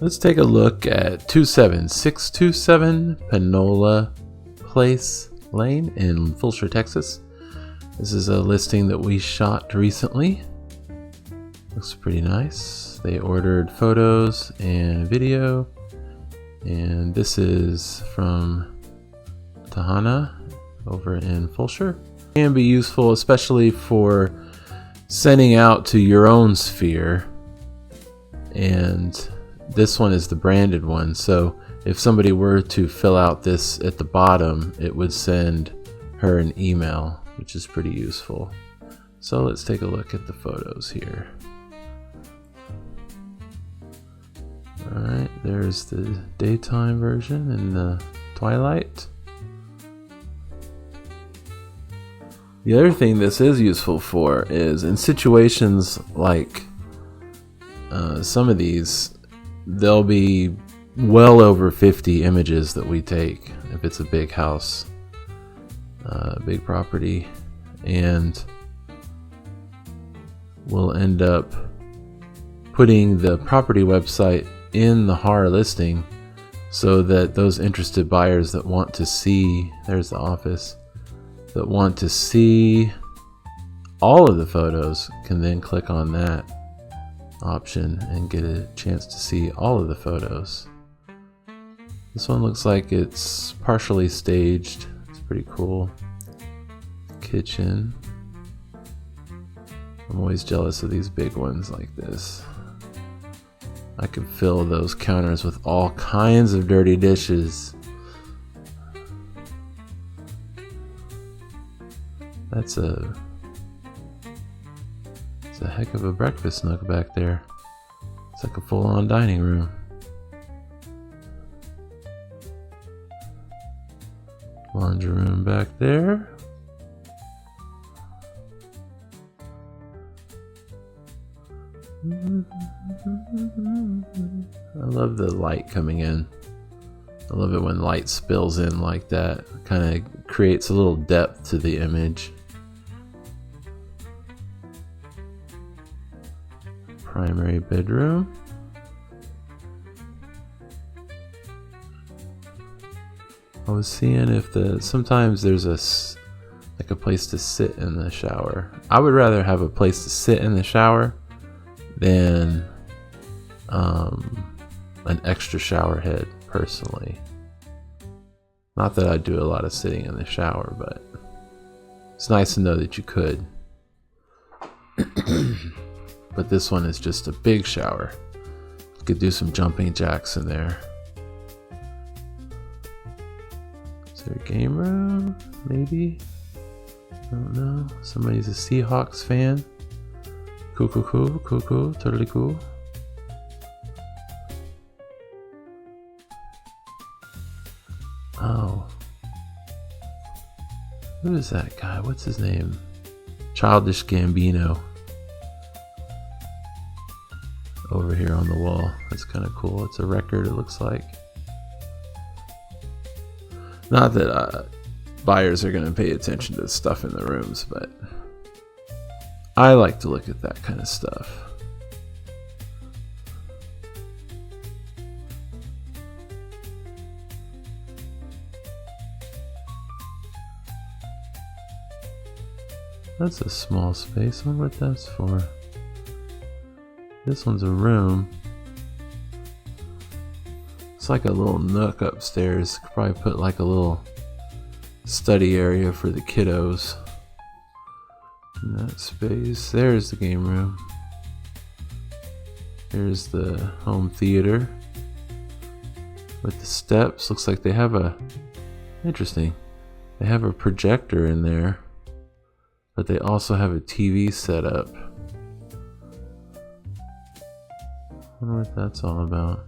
Let's take a look at 27627 Panola Place Lane in Fulshear, Texas. This is a listing that we shot recently. Looks pretty nice. They ordered photos and video, and this is from Tahana over in Fulshear. It can be useful, especially for sending out to your own sphere. And this one is the branded one, so if somebody were to fill out this at the bottom, it would send her an email, which is pretty useful. So let's take a look at the photos here. Alright, there's the daytime version and the twilight. The other thing this is useful for is in situations like some of these, there'll be well over 50 images that we take if it's a big house, big property, and we'll end up putting the property website in the HAR listing so that those interested buyers that want to see, there's the office, that want to see all of the photos can then click on that option and get a chance to see all of the photos. This one looks like it's partially staged. It's pretty cool. Kitchen. I'm always jealous of these big ones like this. I could fill those counters with all kinds of dirty dishes. It's a heck of a breakfast nook back there. It's like a full-on dining room. Laundry room back there. I love the light coming in. I love it when light spills in like that. It kind of creates a little depth to the image. Primary bedroom. I was seeing if sometimes there's like a place to sit in the shower. I would rather have a place to sit in the shower than an extra shower head, personally. Not that I do a lot of sitting in the shower, but it's nice to know that you could. But this one is just a big shower. You could do some jumping jacks in there. Is there a game room? Maybe? I don't know. Somebody's a Seahawks fan. Cool, totally cool. Oh. Who is that guy? What's his name? Childish Gambino. Over here on the wall. That's kind of cool. It's a record, it looks like. Not that buyers are going to pay attention to stuff in the rooms, but I like to look at that kind of stuff. That's a small space. I wonder what that's for. This one's a room. It's like a little nook upstairs. Could probably put like a little study area for the kiddos. In that space. There's the game room. Here's the home theater with the steps. Looks like they have interesting. They have a projector in there, but they also have a TV set up. I wonder what that's all about.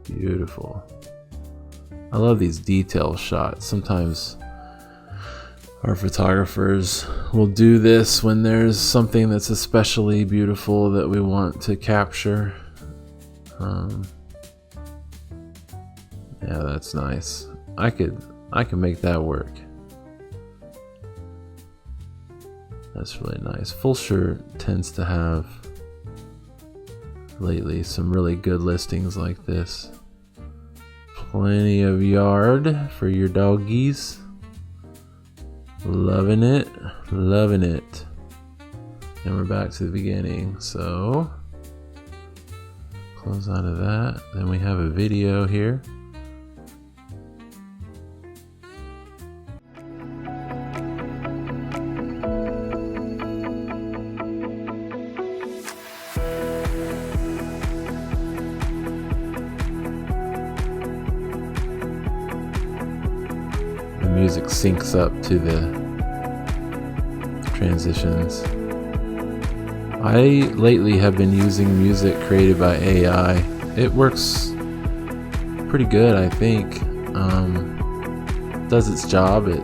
Beautiful. I love these detail shots. Sometimes our photographers will do this when there's something that's especially beautiful that we want to capture. Yeah, that's nice. I can make that work. That's really nice. Fulshear tends to have lately some really good listings like this. Plenty of yard for your doggies. Loving it, loving it. And we're back to the beginning. So close out of that. Then we have a video here. The music syncs up to the transitions. I lately have been using music created by AI. It works pretty good, I think. Does its job. It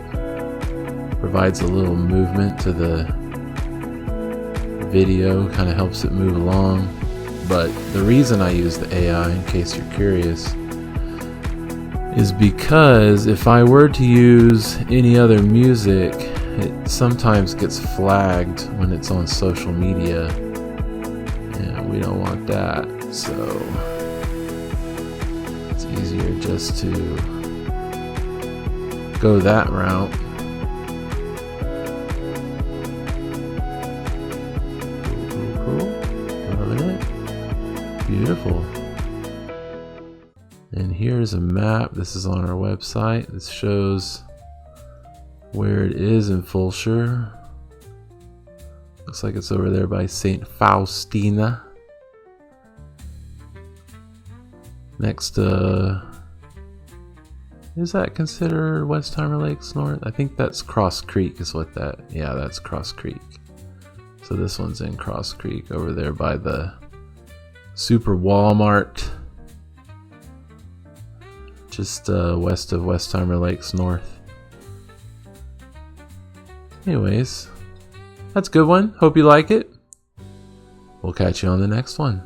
provides a little movement to the video, kind of helps it move along. But the reason I use the AI, in case you're curious, is because if I were to use any other music, it sometimes gets flagged when it's on social media, and we don't want that. So it's easier just to go that route. Cool. Loving it. Beautiful. And here's a map. This is on our website. This shows where it is in Fulshear. Looks like it's over there by St. Faustina. Next is that considered Westheimer Lakes North? I think that's Cross Creek is what that, yeah, that's Cross Creek. So this one's in Cross Creek over there by the Super Walmart. Just west of Westheimer Lakes North. Anyways, that's a good one. Hope you like it. We'll catch you on the next one.